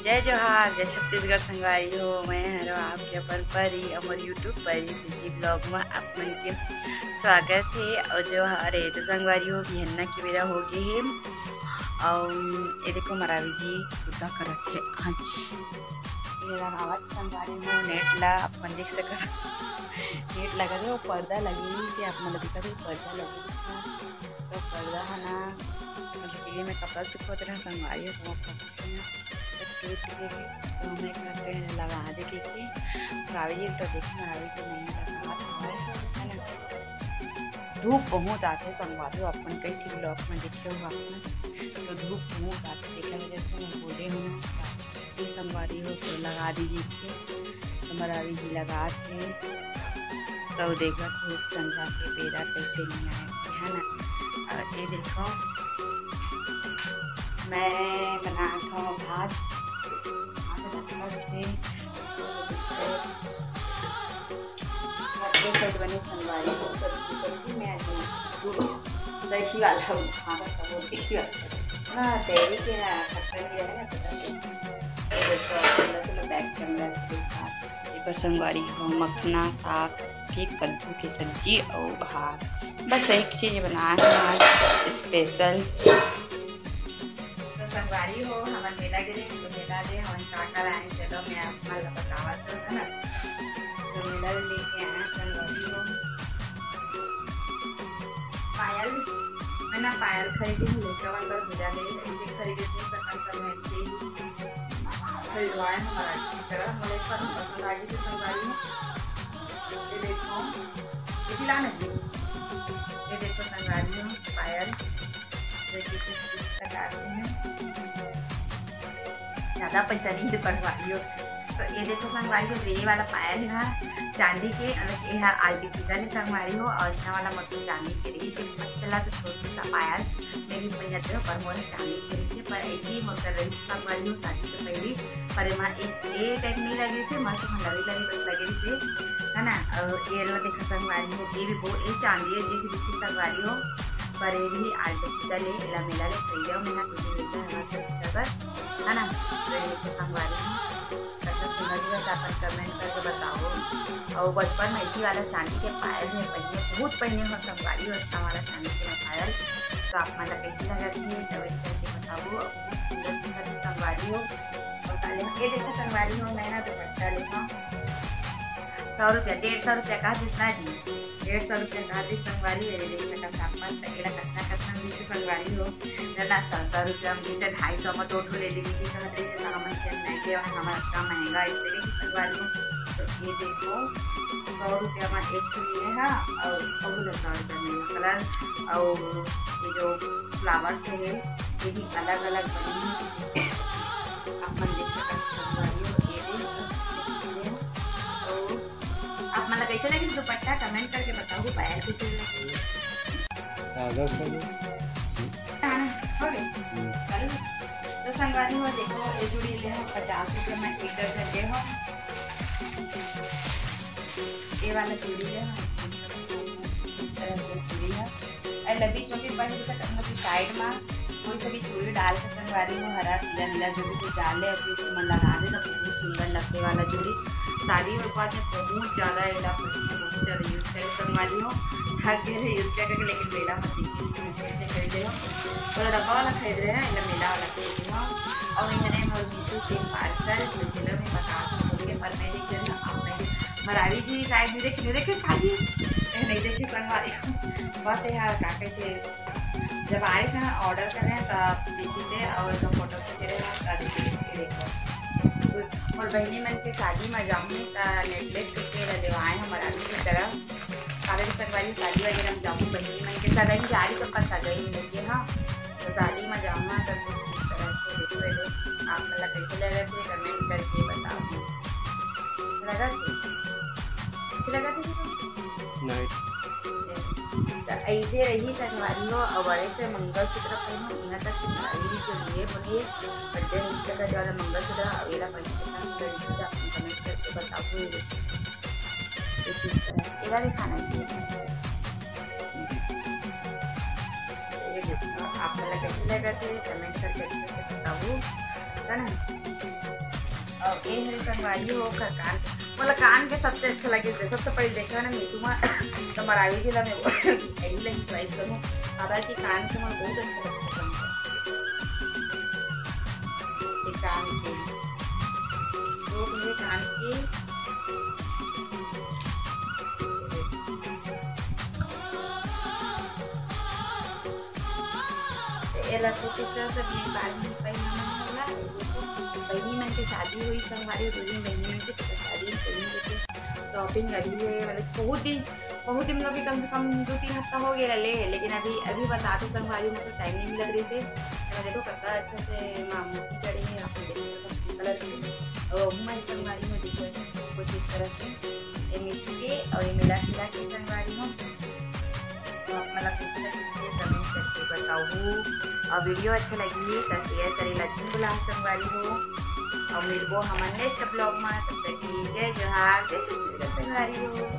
जय जोहार जय छत्तीसगढ़ संगवारी हो। मैं हरो आपके अपन परी और यूट्यूब परी सिंची ब्लॉग में आप मन के स्वागत है। और जोहार है तो संगवारी हो बिहन्ना की बेरा हो गई है। और ये देखो मरावी जी उदा करत है आज मेरा आवाज संगवारी हो नेट ला अपन देख सकत नेट लगा दे पर्दा लगी से आप मन दिखा दे पर्दा लगी तो पर्दा है ना मतलब में कपड़ा सुखोत रहा संगवारी हो टूट के तो हमें करते हैं लगा दे के मरावी जी तो देखो मरावी जी नहीं लगा है ना। धूप बहुत आते संगवारी हो अपन कई ठीक ब्लॉग में देखे हो आपने तो धूप बहुत आते देखने वजह से मैं बोले हूँ तो संगवारी हो तो लगा दीजिए तो मरावी जी लगाते तो देखा धूप संझा के बेरा कैसे नहीं आए है ना। और ये देखो मैं बनाता हूँ भात बने संगवारी सब्जी में आज दही वाला दही वाला हाँ डेयरी के बैक कैमरा से संगवारी हो मखना साग के कद्दू की सब्जी और भात बस एक चीज़ बनाए हैं आज स्पेशल। तो संगवारी हो हमारे मेला गिरे तो मेला दे हम काका आए चलो मैं अपना बतावा तो है ना। तो मेला लेके आए संगवारी हो पायल मैं ना पायल खरीदी हूँ लेकर पर मेला ले ऐसे खरीदे थे सकल पर मैं खरीदवाए हमारा की तरह हमारे पर पसंद आ गई थी संगवारी हो। ये देखो ये खिलाना जी ये देखो संगवारी हो पायल देखिए कुछ इस प्रकार से है ज़्यादा पैसा नहीं है संगवारी हो। तो ये देखो संगवारी हो ये वाला पायल है चांदी के अलग ये आर्टिफिशियल है संगवारी हो और इसका वाला मतलब चांदी के रही से पतला से छोटी सा पायल में भी पहन जाते हो पर मोर चांदी के रही से पर ऐसी ही मोर रही संगवारी हो शादी से पहले पर माँ ए टाइप नहीं लगे से मस्त लगी बस लगे से है ना। और ये देखो संगवारी हो ये भी बहुत ये चांदी है जैसे दिखी संगवारी हो पर ये भी आर्टिफिशियल है इला मेला ले खरीदा मैं तुझे है ना। तो ये संगवारी हो सुंदर जगह अपन कमेंट करके बताओ। और बचपन में इसी वाला चांदी के पायल में पहने बहुत पहने हो संगवारी हो उसका वाला चांदी के पायल तो आप मतलब कैसी लगा थी तभी कैसे बताओ। सुंदर संगवारी हो और ये देखो संगवारी हो मैं ना दुपट्टा लेता 100 रुपया 150 रुपया कहा दिसना जी 150 रुपया कहा दी संगवारी मेरे देख सका तापमान तकेला कतना बीस संगवारी हो ना 100 रुपया हम जैसे 250 में तो ले ली थी तो हम हमारा इतना महंगा इसलिए संगवारी हो। तो ये देखो 100 रुपया में एक लिए है और 100 रुपया में कलर और ये जो फ्लावर्स है ये भी अलग अलग बने हैं अपन देख सकते संगवारी हो। ये भी तो आप मतलब कैसे लगे दुपट्टा कमेंट करके बताओ पायल कैसे लगी तो संगवारी हो देखो ये चूड़ी ले 50 रुपये में 1 दर्जन ले हो ये वाला चूड़ी ले इस तरह से चूड़ी है और लंबी चौकी पर मतलब साइड में कोई सा भी चूड़ी डाल के संगवारी हो हरा पीला नीला जो भी कुछ डाल ले तो मन लगा दे तो बहुत सुंदर लगने वाला चूड़ी शादी के बाद में बहुत ज़्यादा एला बहुत ज़्यादा यूज़ करे संगवारी हो थक गए थे यूज़ करके लेकिन मेला में से खरीदे हो और डब्बा वाला खरीद रहे हैं या मेला वाला खरीदे हो। और मैंने और मीशो से पार्सल में बता के पर मैं देख रही आप नहीं मरावी जी शायद नहीं देखे शादी नहीं देखे संगवारी बस यहाँ क्या कहते जब आए थे ऑर्डर कर रहे हैं तब देखी से और तो फोटो खींच रहे हैं देखिए देखो और बहनी मन के शादी में जाऊँ तो नेकलेस करके लेवाए हैं मराठी की तरफ कागज संगवारी शादी वगैरह में जाऊँ बहनी मन के सगाई जा रही तो पर सगाई मिलेगी हाँ तो शादी में जाऊँगा तो कुछ इस तरह से देखो पहले आप मतलब कैसे लगा थे कमेंट करके बताओ लगा थे कैसे लगा थे तो ऐसे रही संगवारी हो और बड़े से मंगलसूत्र पहनो यहाँ तक मरावी के लिए बोलिए बर्थडे का जो वाला मंगलसूत्र अवेला पहले कमेंट करके बताओ कुछ इस तरह एला दिखाना चाहिए। आप मतलब कैसे लगा थे कमेंट करके बताओ। है ना। और ये है संगवारी हो कान, मतलब कान के सबसे अच्छा लगे थे। सबसे पहले देखा ना मीशुमा तो मरावी जिला में यही लगी चॉइस करूँ, हालांकि कान के मन बहुत अच्छा लगता है। कान के जो मुझे कान के कुछ इस तरह से बहनी मन की शादी हुई संगवारी, दूसरी बहनी मन की शादी बहनी शॉपिंग अभी है, मतलब बहुत दिन अभी कम से कम 2-3 हफ्ता हो गया ले, लेकिन अभी बताते संगवारी मतलब टाइम नहीं मिला रही से। मैं देखो कत्ता अच्छा से मामूली चढ़ी है आपको कलर की, और मैं संगवारी में देखो कुछ इस तरह से ये मिट्टी के और ये मिला के संगवारी हूँ। तो आप मतलब कमेंट करके बताओ, और वीडियो अच्छा लगी तो शेयर करें लक्ष्मी बुला संगवारी हो, और मिलबो हमारे नेक्स्ट ब्लॉग में। तब तक जय जोहार, जय छत्तीसगढ़ संगवारी हो।